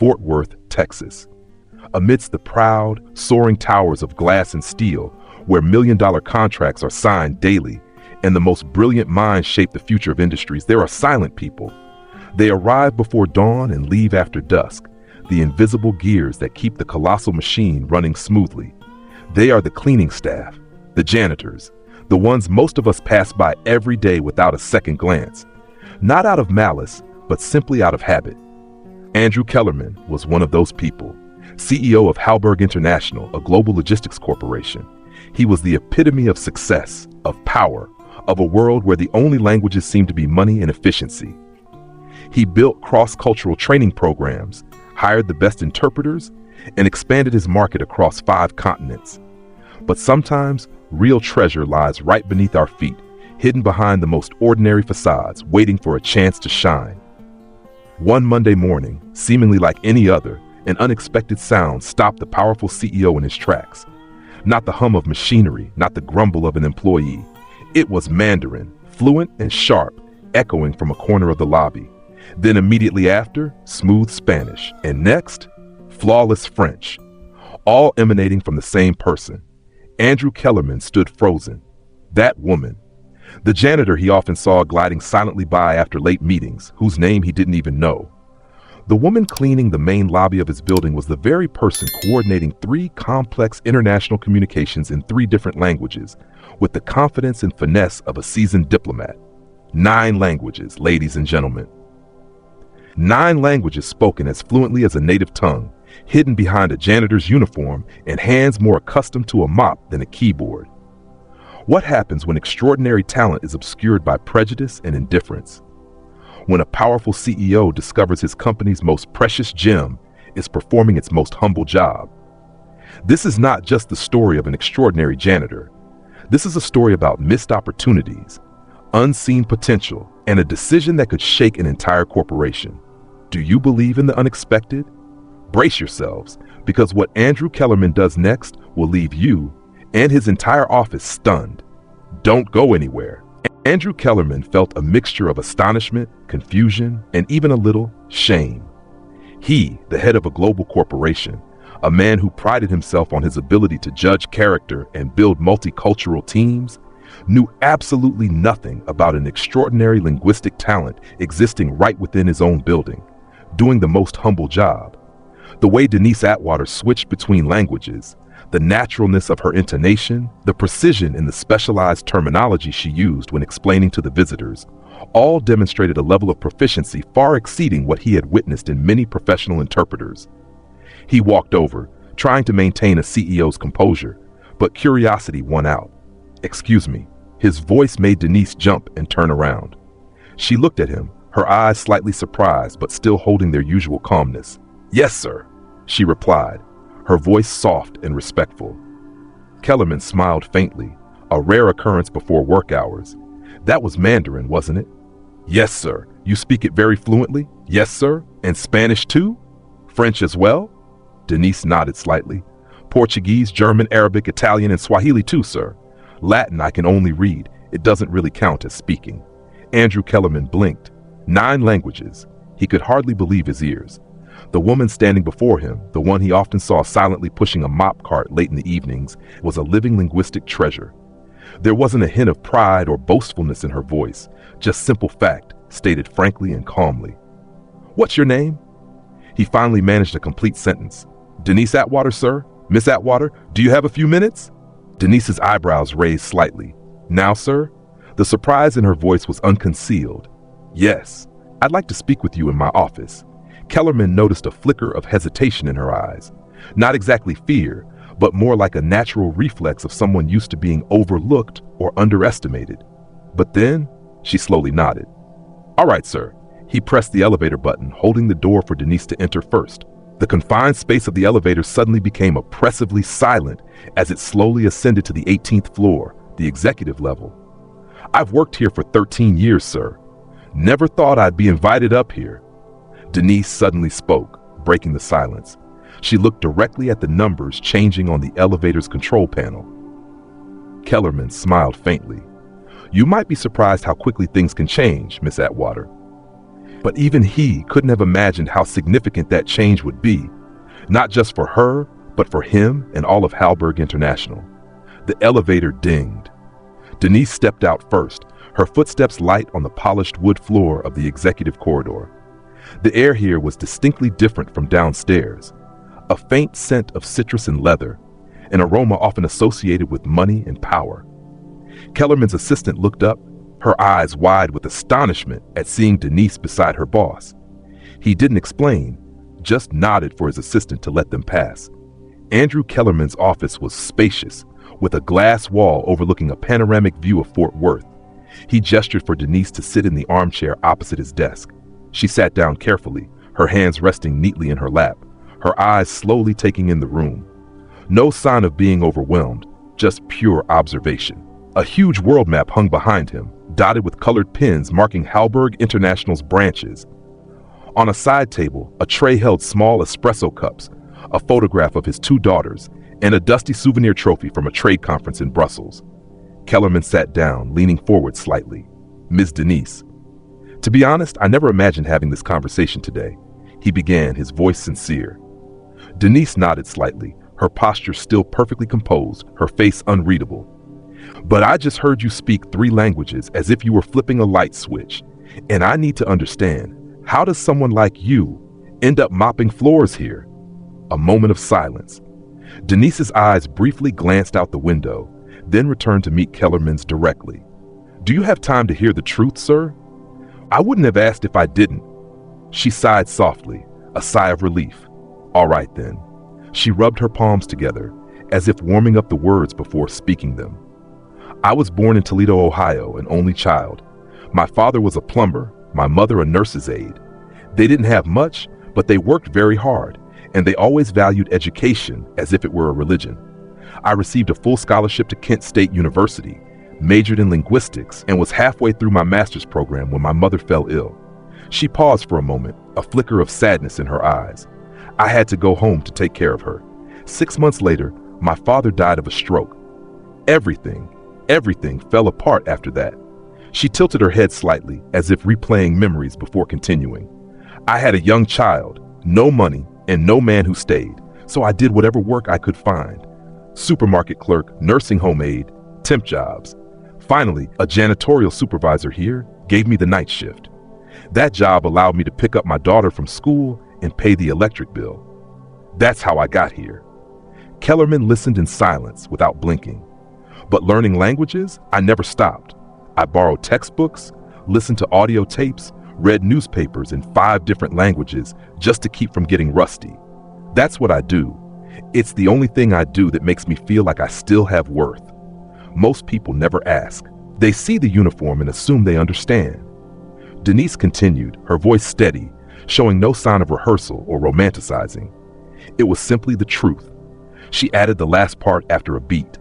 Fort Worth, Texas. Amidst the proud, soaring towers of glass and steel, where million-dollar contracts are signed daily, and the most brilliant minds shape the future of industries, there are silent people. They arrive before dawn and leave after dusk, the invisible gears that keep the colossal machine running smoothly. They are the cleaning staff, the janitors, the ones most of us pass by every day without a second glance, not out of malice, but simply out of habit. Andrew Kellerman was one of those people, CEO of Halberg International, a global logistics corporation. He was the epitome of success, of power, of a world where the only languages seemed to be money and efficiency. He built cross-cultural training programs, hired the best interpreters, and expanded his market across 5 continents. But sometimes, real treasure lies right beneath our feet, hidden behind the most ordinary facades, waiting for a chance to shine. One Monday morning, seemingly like any other, an unexpected sound stopped the powerful CEO in his tracks. Not the hum of machinery, not the grumble of an employee. It was Mandarin, fluent and sharp, echoing from a corner of the lobby. Then immediately after, smooth Spanish, and next, flawless French, all emanating from the same person. Andrew Kellerman stood frozen. That woman. The janitor he often saw gliding silently by after late meetings, whose name he didn't even know. The woman cleaning the main lobby of his building was the very person coordinating 3 complex international communications in 3 different languages, with the confidence and finesse of a seasoned diplomat. 9 languages, ladies and gentlemen. 9 languages spoken as fluently as a native tongue, hidden behind a janitor's uniform and hands more accustomed to a mop than a keyboard. What happens when extraordinary talent is obscured by prejudice and indifference? When a powerful CEO discovers his company's most precious gem is performing its most humble job? This is not just the story of an extraordinary janitor. This is a story about missed opportunities, unseen potential, and a decision that could shake an entire corporation. Do you believe in the unexpected? Brace yourselves, because what Andrew Kellerman does next will leave you and his entire office stunned. Don't go anywhere. Andrew Kellerman felt a mixture of astonishment, confusion, and even a little shame. He, the head of a global corporation, a man who prided himself on his ability to judge character and build multicultural teams, knew absolutely nothing about an extraordinary linguistic talent existing right within his own building, doing the most humble job. The way Denise Atwater switched between languages, the naturalness of her intonation, the precision in the specialized terminology she used when explaining to the visitors, all demonstrated a level of proficiency far exceeding what he had witnessed in many professional interpreters. He walked over, trying to maintain a CEO's composure, but curiosity won out. "Excuse me." His voice made Denise jump and turn around. She looked at him, her eyes slightly surprised but still holding their usual calmness. "Yes, sir," she replied, her voice soft and respectful. Kellerman smiled faintly, a rare occurrence before work hours. That was Mandarin, wasn't it? "Yes, sir. You speak it very fluently?" "Yes, sir. And Spanish too?" "French as well?" Denise nodded slightly. "Portuguese, German, Arabic, Italian, and Swahili too, sir. Latin I can only read. It doesn't really count as speaking." Andrew Kellerman blinked. 9 languages. He could hardly believe his ears. The woman standing before him, the one he often saw silently pushing a mop cart late in the evenings, was a living linguistic treasure. There wasn't a hint of pride or boastfulness in her voice, just simple fact, stated frankly and calmly. "What's your name?" He finally managed a complete sentence. "Denise Atwater, sir. Miss Atwater, do you have a few minutes?" Denise's eyebrows raised slightly. "Now, sir?" The surprise in her voice was unconcealed. "Yes, I'd like to speak with you in my office." Kellerman noticed a flicker of hesitation in her eyes. Not exactly fear, but more like a natural reflex of someone used to being overlooked or underestimated. But then, she slowly nodded. "All right, sir." He pressed the elevator button, holding the door for Denise to enter first. The confined space of the elevator suddenly became oppressively silent as it slowly ascended to the 18th floor, the executive level. "I've worked here for 13 years, sir. Never thought I'd be invited up here." Denise suddenly spoke, breaking the silence. She looked directly at the numbers changing on the elevator's control panel. Kellerman smiled faintly. "You might be surprised how quickly things can change, Miss Atwater." But even he couldn't have imagined how significant that change would be, not just for her, but for him and all of Halberg International. The elevator dinged. Denise stepped out first, her footsteps light on the polished wood floor of the executive corridor. The air here was distinctly different from downstairs. A faint scent of citrus and leather, an aroma often associated with money and power. Kellerman's assistant looked up, her eyes wide with astonishment at seeing Denise beside her boss. He didn't explain, just nodded for his assistant to let them pass. Andrew Kellerman's office was spacious, with a glass wall overlooking a panoramic view of Fort Worth. He gestured for Denise to sit in the armchair opposite his desk. She sat down carefully, her hands resting neatly in her lap, her eyes slowly taking in the room. No sign of being overwhelmed, just pure observation. A huge world map hung behind him, dotted with colored pins marking Halberg International's branches. On a side table, a tray held small espresso cups, a photograph of his 2 daughters, and a dusty souvenir trophy from a trade conference in Brussels. Kellerman sat down, leaning forward slightly. "Ms. Denise, to be honest, I never imagined having this conversation today," he began, his voice sincere. Denise nodded slightly, her posture still perfectly composed, her face unreadable. "But I just heard you speak 3 languages as if you were flipping a light switch, and I need to understand, how does someone like you end up mopping floors here?" A moment of silence. Denise's eyes briefly glanced out the window, then returned to meet Kellerman's directly. "Do you have time to hear the truth, sir?" "I wouldn't have asked if I didn't." She sighed softly, a sigh of relief. "All right then." She rubbed her palms together, as if warming up the words before speaking them. "I was born in Toledo, Ohio, an only child. My father was a plumber, my mother a nurse's aide. They didn't have much, but they worked very hard, and they always valued education as if it were a religion. I received a full scholarship to Kent State University, majored in linguistics, and was halfway through my master's program when my mother fell ill." She paused for a moment, a flicker of sadness in her eyes. "I had to go home to take care of her. 6 months later, my father died of a stroke. Everything fell apart after that." She tilted her head slightly, as if replaying memories before continuing. "I had a young child, no money, and no man who stayed, so I did whatever work I could find. Supermarket clerk, nursing home aide, temp jobs. Finally, a janitorial supervisor here gave me the night shift. That job allowed me to pick up my daughter from school and pay the electric bill. That's how I got here." Kellerman listened in silence without blinking. "But learning languages, I never stopped. I borrowed textbooks, listened to audio tapes, read newspapers in 5 different languages just to keep from getting rusty. That's what I do. It's the only thing I do that makes me feel like I still have worth. Most people never ask. They see the uniform and assume they understand." Denise continued, her voice steady, showing no sign of rehearsal or romanticizing. It was simply the truth. She added the last part after a beat.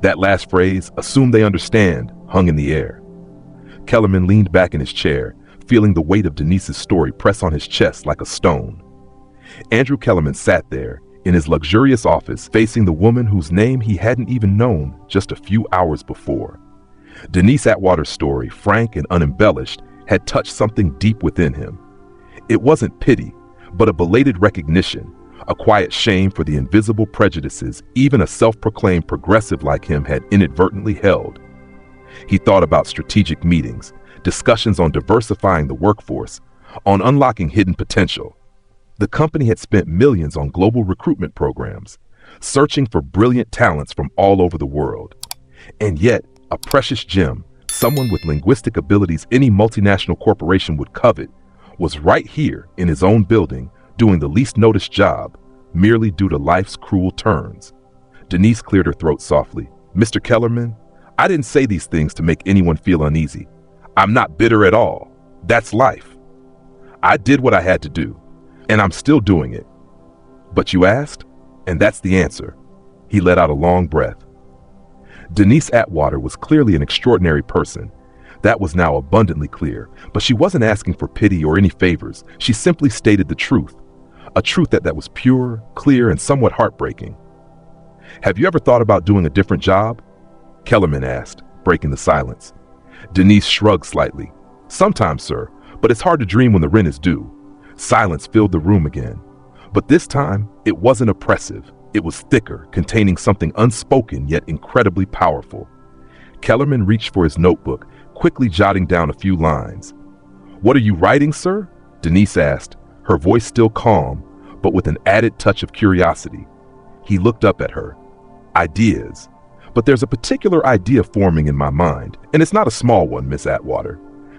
That last phrase, "assume they understand," hung in the air. Kellerman leaned back in his chair, feeling the weight of Denise's story press on his chest like a stone. Andrew Kellerman sat there, in his luxurious office, facing the woman whose name he hadn't even known just a few hours before. Denise Atwater's story, frank and unembellished, had touched something deep within him. It wasn't pity, but a belated recognition, a quiet shame for the invisible prejudices even a self-proclaimed progressive like him had inadvertently held. He thought about strategic meetings, discussions on diversifying the workforce, on unlocking hidden potential. The company had spent millions on global recruitment programs, searching for brilliant talents from all over the world. And yet, a precious gem, someone with linguistic abilities any multinational corporation would covet, was right here in his own building, doing the least noticed job, merely due to life's cruel turns. Denise cleared her throat softly. "Mr. Kellerman, I didn't say these things to make anyone feel uneasy. I'm not bitter at all. That's life. I did what I had to do, and I'm still doing it. But you asked, and that's the answer." He let out a long breath. Denise Atwater was clearly an extraordinary person. That was now abundantly clear, but she wasn't asking for pity or any favors. She simply stated the truth, a truth that was pure, clear, and somewhat heartbreaking. "Have you ever thought about doing a different job?" Kellerman asked, breaking the silence. Denise shrugged slightly. "Sometimes, sir, But it's hard to dream when the rent is due. Silence filled the room again. But this time, it wasn't oppressive. It was thicker, containing something unspoken yet incredibly powerful. Kellerman reached for his notebook, quickly jotting down a few lines. "What are you writing, sir?" Denise asked, her voice still calm, but with an added touch of curiosity. He looked up at her. "Ideas. But there's a particular idea forming in my mind, and it's not a small one, Miss Atwater."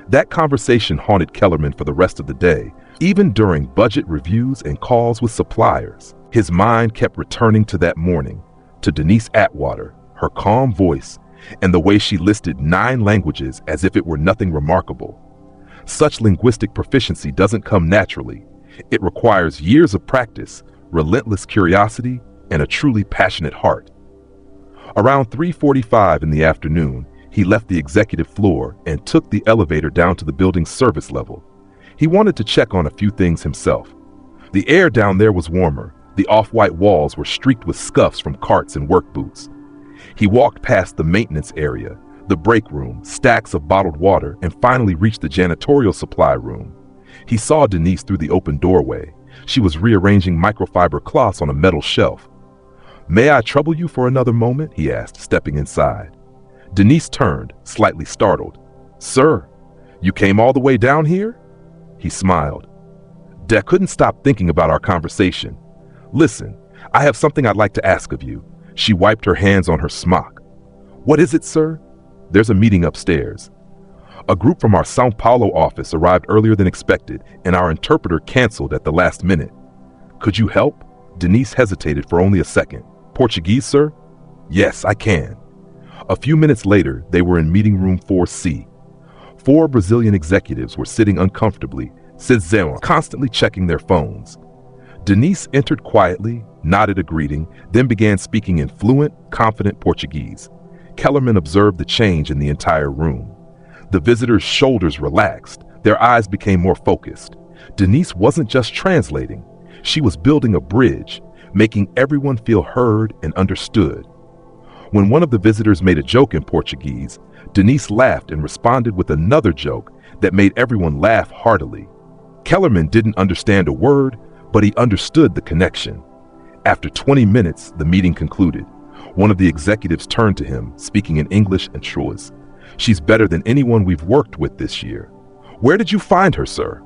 That conversation haunted Kellerman for the rest of the day, even during budget reviews and calls with suppliers. His mind kept returning to that morning, to Denise Atwater, her calm voice, and the way she listed 9 languages as if it were nothing remarkable. Such linguistic proficiency doesn't come naturally. It requires years of practice, relentless curiosity, and a truly passionate heart. Around 3:45 in the afternoon, he left the executive floor and took the elevator down to the building's service level. He wanted to check on a few things himself. The air down there was warmer. The off-white walls were streaked with scuffs from carts and work boots. He walked past the maintenance area, the break room, stacks of bottled water, and finally reached the janitorial supply room. He saw Denise through the open doorway. She was rearranging microfiber cloths on a metal shelf. "May I trouble you for another moment?" he asked, stepping inside. Denise turned, slightly startled. "Sir, you came all the way down here?" He smiled. "I couldn't stop thinking about our conversation. Listen, I have something I'd like to ask of you." She wiped her hands on her smock. "What is it, sir?" "There's a meeting upstairs. A group from our São Paulo office arrived earlier than expected, and our interpreter canceled at the last minute. Could you help?" Denise hesitated for only a second. "Portuguese, sir?" "Yes, I can." A few minutes later, they were in meeting room 4C. 4 Brazilian executives were sitting uncomfortably, constantly checking their phones. Denise entered quietly, nodded a greeting, then began speaking in fluent, confident Portuguese. Kellerman observed the change in the entire room. The visitors' shoulders relaxed, their eyes became more focused. Denise wasn't just translating, she was building a bridge, making everyone feel heard and understood. When one of the visitors made a joke in Portuguese, Denise laughed and responded with another joke that made everyone laugh heartily. Kellerman didn't understand a word, but he understood the connection. After 20 minutes, the meeting concluded. One of the executives turned to him, speaking in English and Truas. "She's better than anyone we've worked with this year." "Where did you find her, sir?"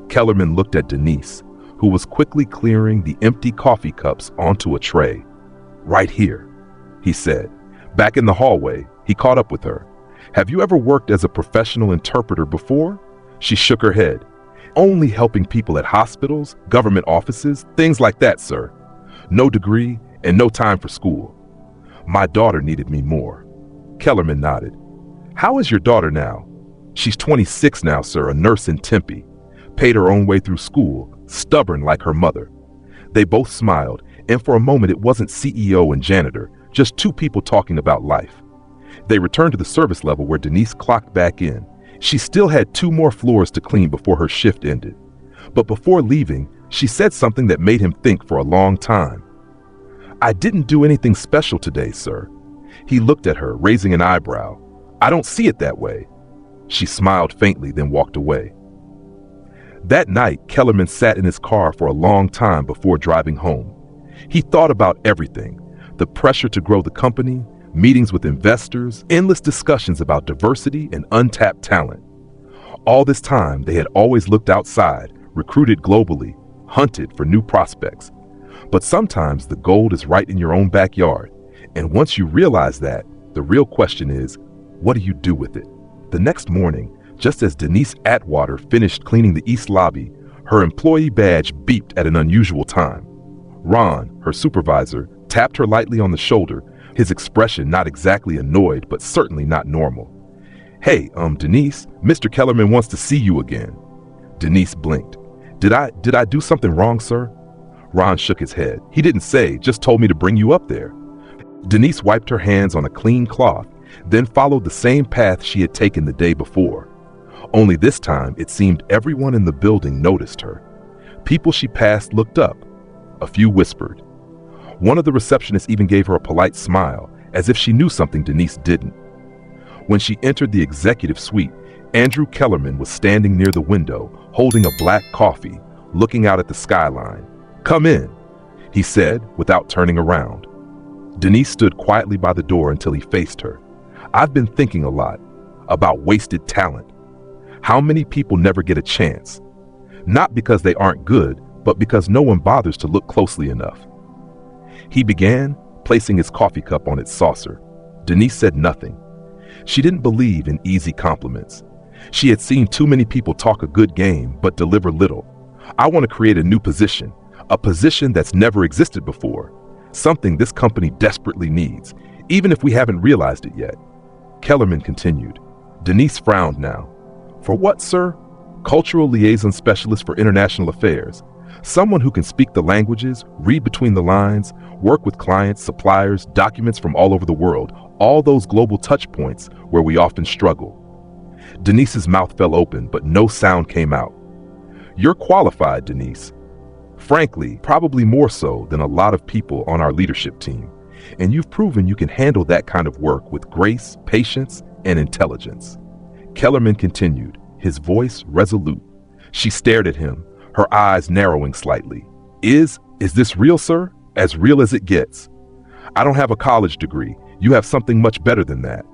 Kellerman looked at Denise, who was quickly clearing the empty coffee cups onto a tray. "Right here," he said. Back in the hallway, he caught up with her. "Have you ever worked as a professional interpreter before?" She shook her head. "Only helping people at hospitals, government offices, things like that, sir. No degree and no time for school. My daughter needed me more." Kellerman nodded. "How is your daughter now?" "She's 26 now, sir, a nurse in Tempe. Paid her own way through school, stubborn like her mother." They both smiled, and for a moment it wasn't CEO and janitor, just 2 people talking about life. They returned to the service level where Denise clocked back in. She still had 2 more floors to clean before her shift ended. But before leaving, she said something that made him think for a long time. "I didn't do anything special today, sir." He looked at her, raising an eyebrow. "I don't see it that way." She smiled faintly, then walked away. That night, Kellerman sat in his car for a long time before driving home. He thought about everything: the pressure to grow the company, meetings with investors, endless discussions about diversity and untapped talent. All this time, they had always looked outside, recruited globally, hunted for new prospects. But sometimes the gold is right in your own backyard. And once you realize that, the real question is, what do you do with it? The next morning, just as Denise Atwater finished cleaning the East Lobby, her employee badge beeped at an unusual time. Ron, her supervisor, tapped her lightly on the shoulder, his expression not exactly annoyed, but certainly not normal. "Hey, Denise, Mr. Kellerman wants to see you again." Denise blinked. Did I do something wrong, sir?" Ron shook his head. "He didn't say, just told me to bring you up there." Denise wiped her hands on a clean cloth, then followed the same path she had taken the day before. Only this time, it seemed everyone in the building noticed her. People she passed looked up. A few whispered. One of the receptionists even gave her a polite smile, as if she knew something Denise didn't. When she entered the executive suite, Andrew Kellerman was standing near the window, holding a black coffee, looking out at the skyline. "Come in," he said without turning around. Denise stood quietly by the door until he faced her. "I've been thinking a lot about wasted talent. How many people never get a chance? Not because they aren't good, but because no one bothers to look closely enough." He began, placing his coffee cup on its saucer. Denise said nothing. She didn't believe in easy compliments. She had seen too many people talk a good game but deliver little. "I want to create a new position, a position that's never existed before, something this company desperately needs, even if we haven't realized it yet." Kellerman continued. Denise frowned now. "For what, sir?" "Cultural liaison specialist for international affairs. Someone who can speak the languages, read between the lines, work with clients, suppliers, documents from all over the world, all those global touch points where we often struggle." Denise's mouth fell open, but no sound came out. "You're qualified, Denise. Frankly, probably more so than a lot of people on our leadership team. And you've proven you can handle that kind of work with grace, patience, and intelligence." Kellerman continued, his voice resolute. She stared at him, her eyes narrowing slightly. Is this real, sir? As real as it gets. I don't have a college degree. You have something much better than that.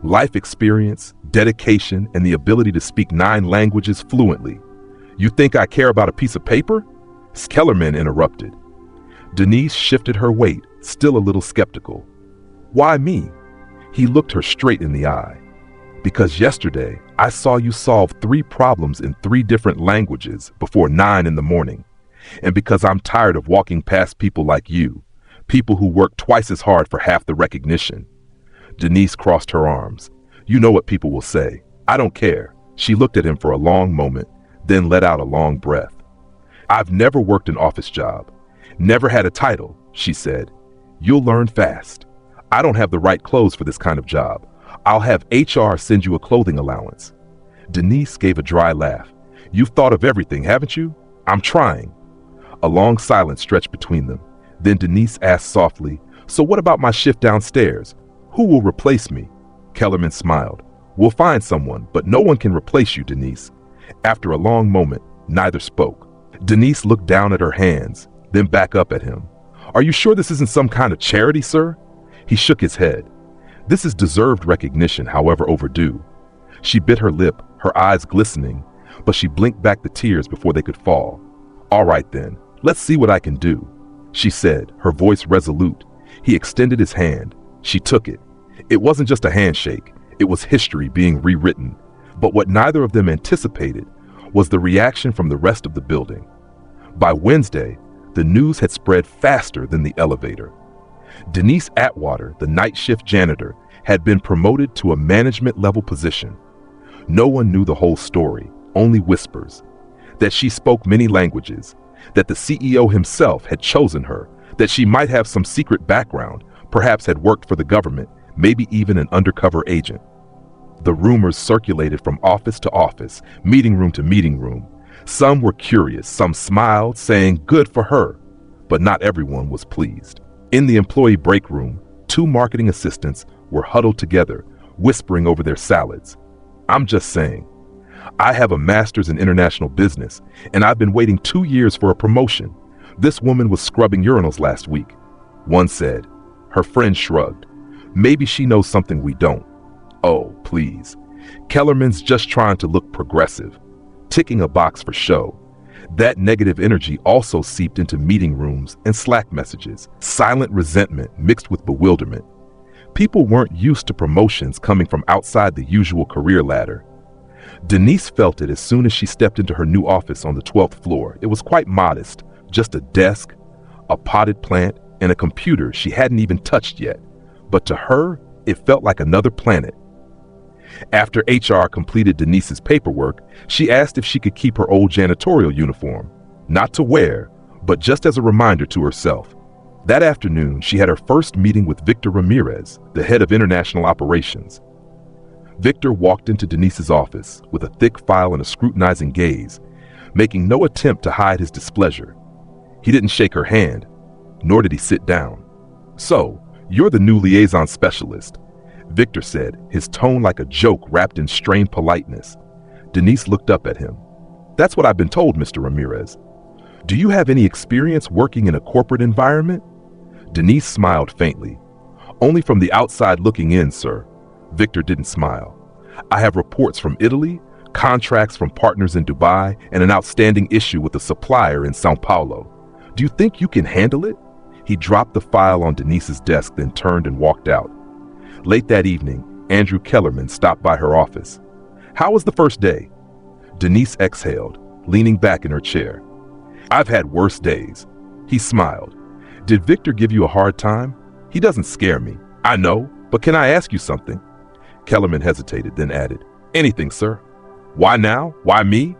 Life experience, dedication, and the ability to speak 9 languages fluently. You think I care about a piece of paper?" Kellerman interrupted. Denise shifted her weight, still a little skeptical. "Why me?" He looked her straight in the eye. "Because yesterday I saw you solve 3 problems in 3 different languages before 9 in the morning. And because I'm tired of walking past people like you, people who work twice as hard for half the recognition." Denise crossed her arms. "You know what people will say. I don't care." She looked at him for a long moment, then let out a long breath. "I've never worked an office job. Never had a title," she said. "You'll learn fast. I don't have the right clothes for this kind of job. I'll have HR send you a clothing allowance." Denise gave a dry laugh. "You've thought of everything, haven't you?" "I'm trying." A long silence stretched between them. Then Denise asked softly, "So what about my shift downstairs? Who will replace me?" Kellerman smiled. "We'll find someone, but no one can replace you, Denise." After a long moment, neither spoke. Denise looked down at her hands, then back up at him. "Are you sure this isn't some kind of charity, sir?" He shook his head. "This is deserved recognition, however overdue." She bit her lip, her eyes glistening, but she blinked back the tears before they could fall. "All right then, let's see what I can do," she said, her voice resolute. He extended his hand. She took it. It wasn't just a handshake. It was history being rewritten. But what neither of them anticipated was the reaction from the rest of the building. By Wednesday, the news had spread faster than the elevator. Denise Atwater, the night shift janitor, had been promoted to a management-level position. No one knew the whole story, only whispers. That she spoke many languages, that the CEO himself had chosen her, that she might have some secret background, perhaps had worked for the government, maybe even an undercover agent. The rumors circulated from office to office, meeting room to meeting room. Some were curious, some smiled, saying good for her, but not everyone was pleased. In the employee break room, 2 marketing assistants were huddled together, whispering over their salads. "I'm just saying. I have a master's in international business, and I've been waiting 2 years for a promotion. This woman was scrubbing urinals last week," one said. Her friend shrugged. "Maybe she knows something we don't." "Oh, please. Kellerman's just trying to look progressive, ticking a box for show." That negative energy also seeped into meeting rooms and Slack messages, silent resentment mixed with bewilderment. People weren't used to promotions coming from outside the usual career ladder. Denise felt it as soon as she stepped into her new office on the 12th floor. It was quite modest, just a desk, a potted plant, and a computer she hadn't even touched yet. But to her, it felt like another planet. After HR completed Denise's paperwork, she asked if she could keep her old janitorial uniform, not to wear, but just as a reminder to herself. That afternoon, she had her first meeting with Victor Ramirez, the head of international operations. Victor walked into Denise's office with a thick file and a scrutinizing gaze, making no attempt to hide his displeasure. He didn't shake her hand, nor did he sit down. "So, you're the new liaison specialist." Victor said, his tone like a joke wrapped in strained politeness. Denise looked up at him. That's what I've been told, Mr. Ramirez. Do you have any experience working in a corporate environment? Denise smiled faintly. Only from the outside looking in, sir. Victor didn't smile. I have reports from Italy, contracts from partners in Dubai, and an outstanding issue with a supplier in Sao Paulo. Do you think you can handle it? He dropped the file on Denise's desk, then turned and walked out. Late that evening, Andrew Kellerman stopped by her office. How was the first day? Denise exhaled, leaning back in her chair. I've had worse days. He smiled. Did Victor give you a hard time? He doesn't scare me. I know, but can I ask you something? Kellerman hesitated, then added, Anything, sir. Why now? Why me?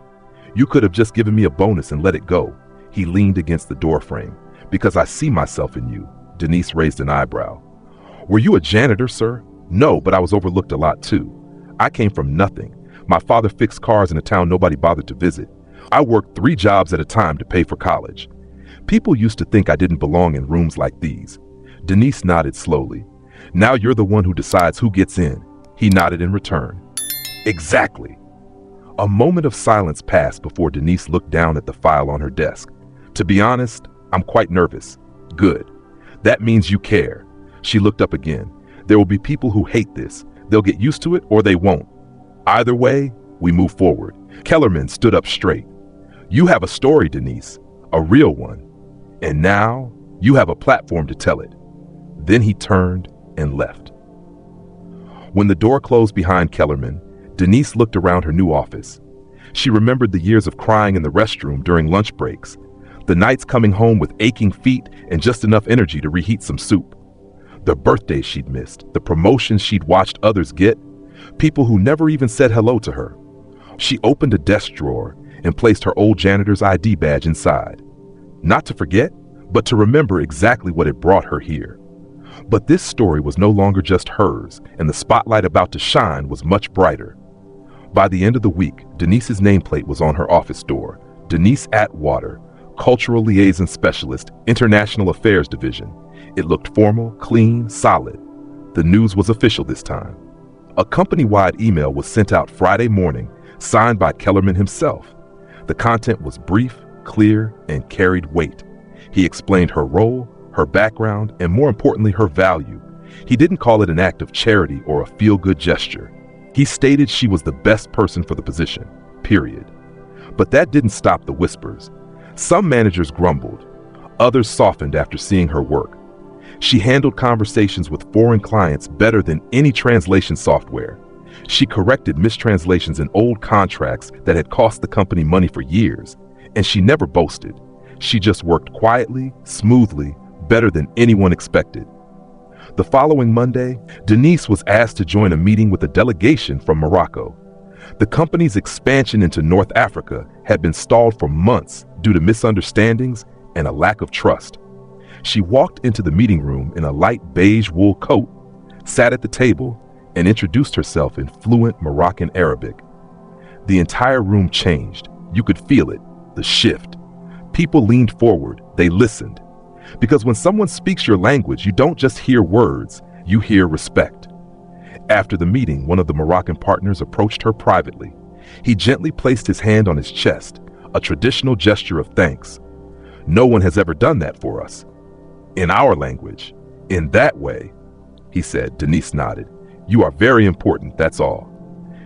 You could have just given me a bonus and let it go. He leaned against the doorframe. Because I see myself in you. Denise raised an eyebrow. Were you a janitor, sir? No, but I was overlooked a lot too. I came from nothing. My father fixed cars in a town nobody bothered to visit. I worked 3 jobs at a time to pay for college. People used to think I didn't belong in rooms like these. Denise nodded slowly. Now you're the one who decides who gets in. He nodded in return. Exactly. A moment of silence passed before Denise looked down at the file on her desk. To be honest, I'm quite nervous. Good. That means you care. She looked up again. There will be people who hate this. They'll get used to it or they won't. Either way, we move forward. Kellerman stood up straight. You have a story, Denise. A real one. And now, you have a platform to tell it. Then he turned and left. When the door closed behind Kellerman, Denise looked around her new office. She remembered the years of crying in the restroom during lunch breaks, the nights coming home with aching feet and just enough energy to reheat some soup, the birthdays she'd missed, the promotions she'd watched others get, people who never even said hello to her. She opened a desk drawer and placed her old janitor's ID badge inside. Not to forget, but to remember exactly what had brought her here. But this story was no longer just hers, and the spotlight about to shine was much brighter. By the end of the week, Denise's nameplate was on her office door. Denise Atwater, Cultural Liaison Specialist, International Affairs Division. It looked formal, clean, solid. The news was official this time. A company-wide email was sent out Friday morning, signed by Kellerman himself. The content was brief, clear, and carried weight. He explained her role, her background, and more importantly, her value. He didn't call it an act of charity or a feel-good gesture. He stated she was the best person for the position, period. But that didn't stop the whispers. Some managers grumbled. Others softened after seeing her work. She handled conversations with foreign clients better than any translation software. She corrected mistranslations in old contracts that had cost the company money for years. And she never boasted. She just worked quietly, smoothly, better than anyone expected. The following Monday, Denise was asked to join a meeting with a delegation from Morocco. The company's expansion into North Africa had been stalled for months due to misunderstandings and a lack of trust. She walked into the meeting room in a light beige wool coat, sat at the table, and introduced herself in fluent Moroccan Arabic. The entire room changed. You could feel it, the shift. People leaned forward, they listened. Because when someone speaks your language, you don't just hear words, you hear respect. After the meeting, one of the Moroccan partners approached her privately. He gently placed his hand on his chest, a traditional gesture of thanks. No one has ever done that for us. In our language, in that way, he said. Denise nodded. You are very important, that's all.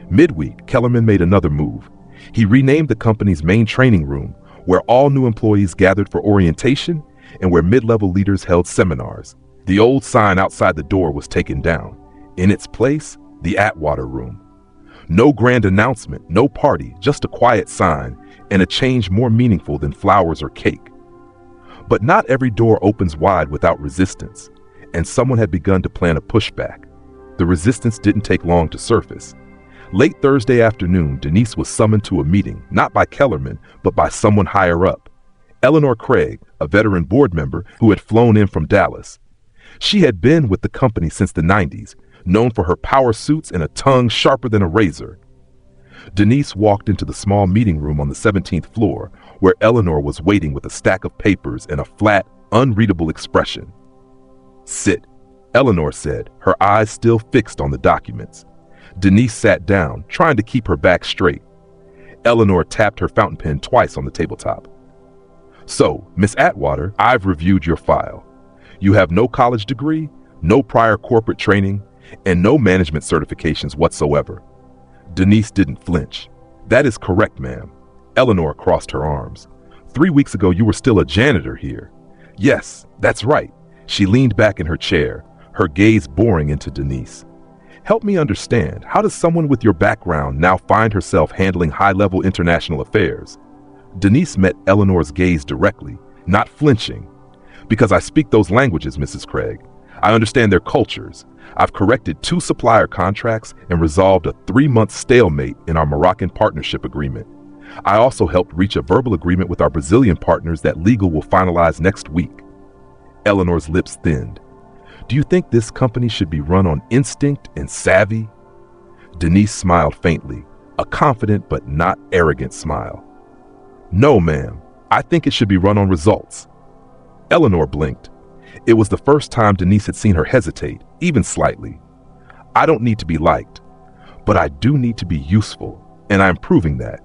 Midweek, Kellerman made another move. He renamed the company's main training room, where all new employees gathered for orientation and where mid-level leaders held seminars. The old sign outside the door was taken down. In its place, the Atwater Room. No grand announcement, no party, just a quiet sign, and a change more meaningful than flowers or cake. But not every door opens wide without resistance, and someone had begun to plan a pushback. The resistance didn't take long to surface. Late Thursday afternoon, Denise was summoned to a meeting, not by Kellerman, but by someone higher up. Eleanor Craig, a veteran board member who had flown in from Dallas. She had been with the company since the 90s, known for her power suits and a tongue sharper than a razor. Denise walked into the small meeting room on the 17th floor, where Eleanor was waiting with a stack of papers and a flat, unreadable expression. Sit, Eleanor said, her eyes still fixed on the documents. Denise sat down, trying to keep her back straight. Eleanor tapped her fountain pen twice on the tabletop. So, Miss Atwater, I've reviewed your file. You have no college degree, no prior corporate training, and no management certifications whatsoever. Denise didn't flinch. That is correct, ma'am. Eleanor crossed her arms. 3 weeks ago, you were still a janitor here. Yes, that's right. She leaned back in her chair, her gaze boring into Denise. Help me understand, how does someone with your background now find herself handling high-level international affairs? Denise met Eleanor's gaze directly, not flinching. Because I speak those languages, Mrs. Craig. I understand their cultures. I've corrected 2 supplier contracts and resolved a 3-month stalemate in our Moroccan partnership agreement. I also helped reach a verbal agreement with our Brazilian partners that legal will finalize next week. Eleanor's lips thinned. Do you think this company should be run on instinct and savvy? Denise smiled faintly, a confident but not arrogant smile. No, ma'am. I think it should be run on results. Eleanor blinked. It was the first time Denise had seen her hesitate, even slightly. I don't need to be liked, but I do need to be useful, and I'm proving that.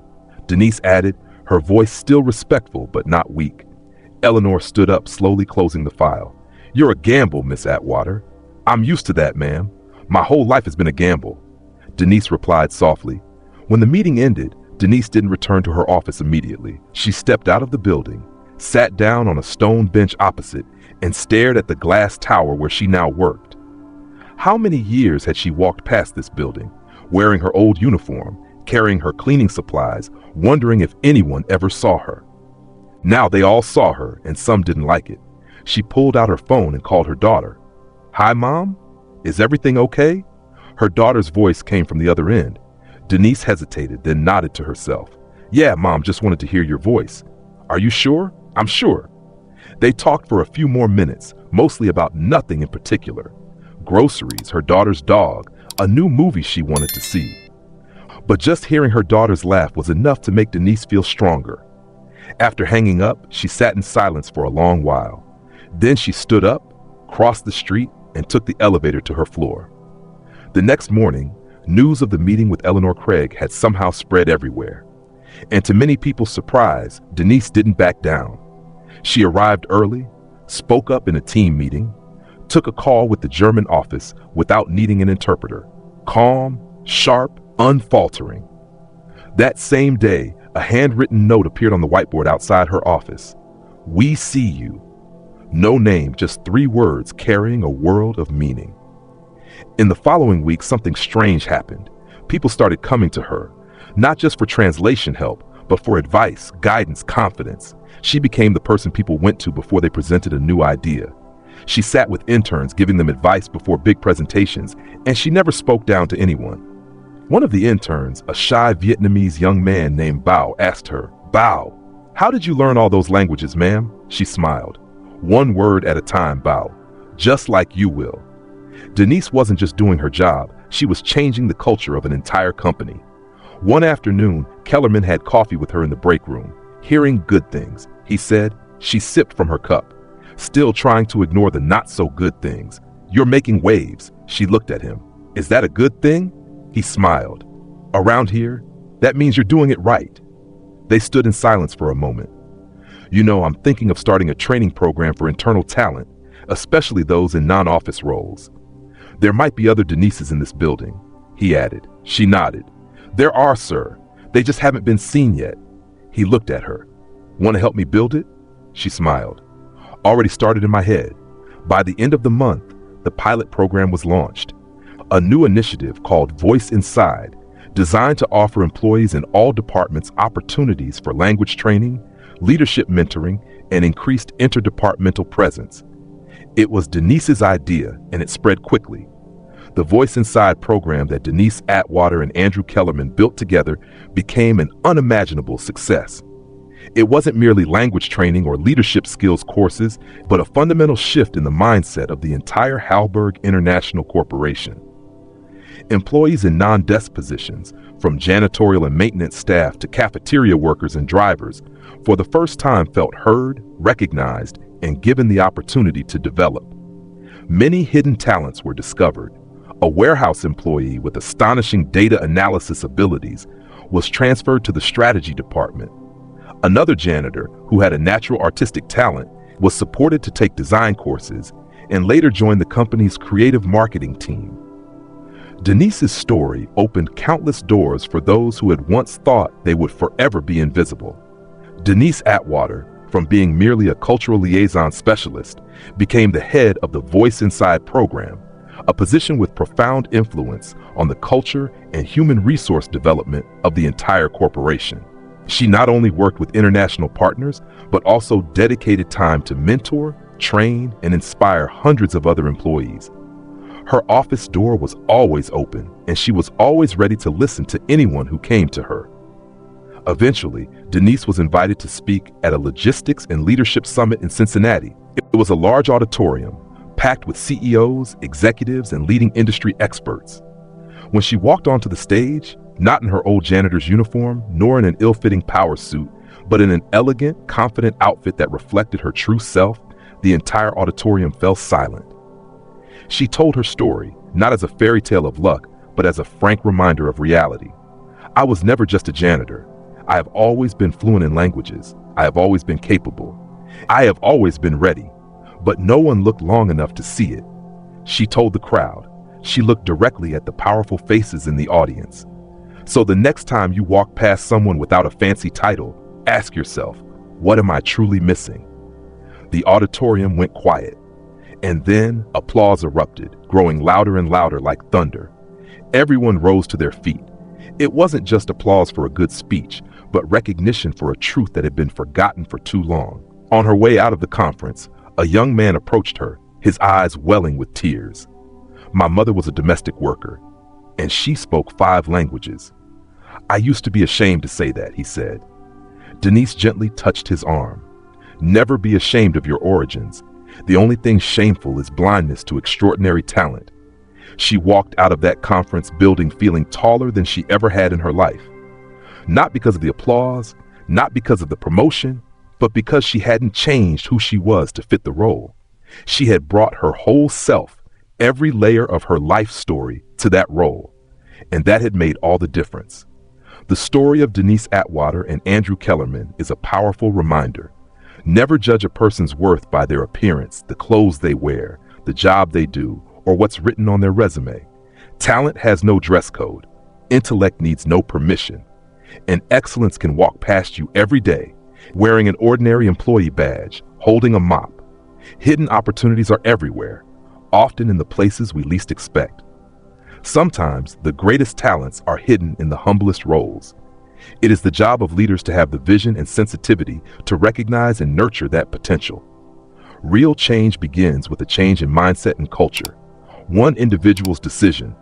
Denise added, her voice still respectful but not weak. Eleanor stood up, slowly closing the file. You're a gamble, Miss Atwater. I'm used to that, ma'am. My whole life has been a gamble. Denise replied softly. When the meeting ended, Denise didn't return to her office immediately. She stepped out of the building, sat down on a stone bench opposite, and stared at the glass tower where she now worked. How many years had she walked past this building, wearing her old uniform, carrying her cleaning supplies, wondering if anyone ever saw her? Now they all saw her, and some didn't like it. She pulled out her phone and called her daughter. Hi, Mom? Is everything okay? Her daughter's voice came from the other end. Denise hesitated, then nodded to herself. Yeah, Mom, just wanted to hear your voice. Are you sure? I'm sure. They talked for a few more minutes, mostly about nothing in particular. Groceries, her daughter's dog, a new movie she wanted to see. But just hearing her daughter's laugh was enough to make Denise feel stronger. After hanging up, she sat in silence for a long while. Then she stood up, crossed the street, and took the elevator to her floor. The next morning, news of the meeting with Eleanor Craig had somehow spread everywhere. And to many people's surprise, Denise didn't back down. She arrived early, spoke up in a team meeting, took a call with the German office without needing an interpreter. Calm, sharp, unfaltering. That same day, a handwritten note appeared on the whiteboard outside her office. We see you. No name, just 3 words carrying a world of meaning. In the following week, something strange happened. People started coming to her, not just for translation help, but for advice, guidance, confidence. She became the person people went to before they presented a new idea. She sat with interns giving them advice before big presentations, and she never spoke down to anyone. One of the interns, a shy Vietnamese young man named Bao, asked her, Bao, how did you learn all those languages, ma'am? She smiled. 1 word at a time, Bao, just like you will. Denise wasn't just doing her job, she was changing the culture of an entire company. One afternoon, Kellerman had coffee with her in the break room. Hearing good things, he said. She sipped from her cup, still trying to ignore the not-so-good things. You're making waves. She looked at him. Is that a good thing? He smiled. Around here, that means you're doing it right. They stood in silence for a moment. You know, I'm thinking of starting a training program for internal talent, especially those in non-office roles. There might be other Denises in this building, he added. She nodded. There are, sir. They just haven't been seen yet. He looked at her. Want to help me build it? She smiled. Already started in my head. By the end of the month, the pilot program was launched. A new initiative called Voice Inside, designed to offer employees in all departments opportunities for language training, leadership mentoring, and increased interdepartmental presence. It was Denise's idea, and it spread quickly. The Voice Inside program that Denise Atwater and Andrew Kellerman built together became an unimaginable success. It wasn't merely language training or leadership skills courses, but a fundamental shift in the mindset of the entire Halberg International Corporation. Employees in non-desk positions, from janitorial and maintenance staff to cafeteria workers and drivers, for the first time felt heard, recognized, and given the opportunity to develop. Many hidden talents were discovered. A warehouse employee with astonishing data analysis abilities was transferred to the strategy department. Another janitor, who had a natural artistic talent, was supported to take design courses and later joined the company's creative marketing team. Denise's story opened countless doors for those who had once thought they would forever be invisible. Denise Atwater, from being merely a cultural liaison specialist, became the head of the Voice Inside program, a position with profound influence on the culture and human resource development of the entire corporation. She not only worked with international partners, but also dedicated time to mentor, train, and inspire hundreds of other employees. Her office door was always open, and she was always ready to listen to anyone who came to her. Eventually, Denise was invited to speak at a logistics and leadership summit in Cincinnati. It was a large auditorium, packed with CEOs, executives, and leading industry experts. When she walked onto the stage, not in her old janitor's uniform, nor in an ill-fitting power suit, but in an elegant, confident outfit that reflected her true self, the entire auditorium fell silent. She told her story, not as a fairy tale of luck, but as a frank reminder of reality. I was never just a janitor. I have always been fluent in languages. I have always been capable. I have always been ready, but no one looked long enough to see it. She told the crowd. She looked directly at the powerful faces in the audience. So the next time you walk past someone without a fancy title, ask yourself, what am I truly missing? The auditorium went quiet, and then applause erupted, growing louder and louder like thunder. Everyone rose to their feet. It wasn't just applause for a good speech, but recognition for a truth that had been forgotten for too long. On her way out of the conference, a young man approached her, his eyes welling with tears. My mother was a domestic worker, and she spoke 5 languages. I used to be ashamed to say that, he said. Denise gently touched his arm. Never be ashamed of your origins. The only thing shameful is blindness to extraordinary talent. She walked out of that conference building feeling taller than she ever had in her life. Not because of the applause, not because of the promotion, but because she hadn't changed who she was to fit the role. She had brought her whole self, every layer of her life story, to that role, and that had made all the difference. The story of Denise Atwater and Andrew Kellerman is a powerful reminder. Never judge a person's worth by their appearance, the clothes they wear, the job they do, or what's written on their resume. Talent has no dress code. Intellect needs no permission. And excellence can walk past you every day, wearing an ordinary employee badge, holding a mop. Hidden opportunities are everywhere, often in the places we least expect. Sometimes the greatest talents are hidden in the humblest roles. It is the job of leaders to have the vision and sensitivity to recognize and nurture that potential. Real change begins with a change in mindset and culture. One individual's decision,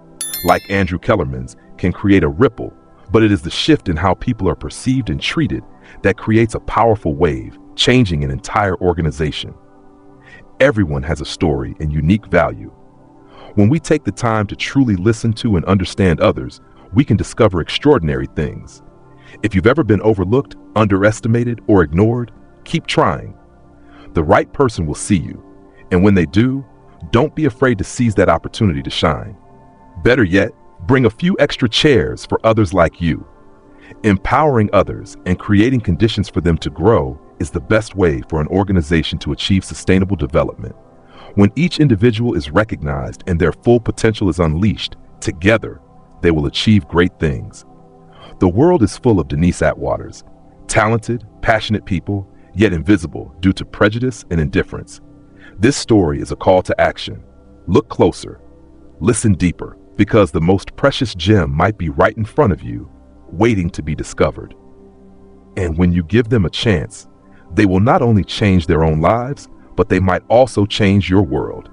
like Andrew Kellerman's, can create a ripple, but it is the shift in how people are perceived and treated that creates a powerful wave, changing an entire organization. Everyone has a story and unique value. When we take the time to truly listen to and understand others, we can discover extraordinary things. If you've ever been overlooked, underestimated, or ignored, keep trying. The right person will see you, and when they do, don't be afraid to seize that opportunity to shine. Better yet, bring a few extra chairs for others like you. Empowering others and creating conditions for them to grow is the best way for an organization to achieve sustainable development. When each individual is recognized and their full potential is unleashed, together, they will achieve great things. The world is full of Denise Atwaters, talented, passionate people, yet invisible due to prejudice and indifference. This story is a call to action. Look closer, listen deeper, because the most precious gem might be right in front of you, waiting to be discovered. And when you give them a chance, they will not only change their own lives, but they might also change your world.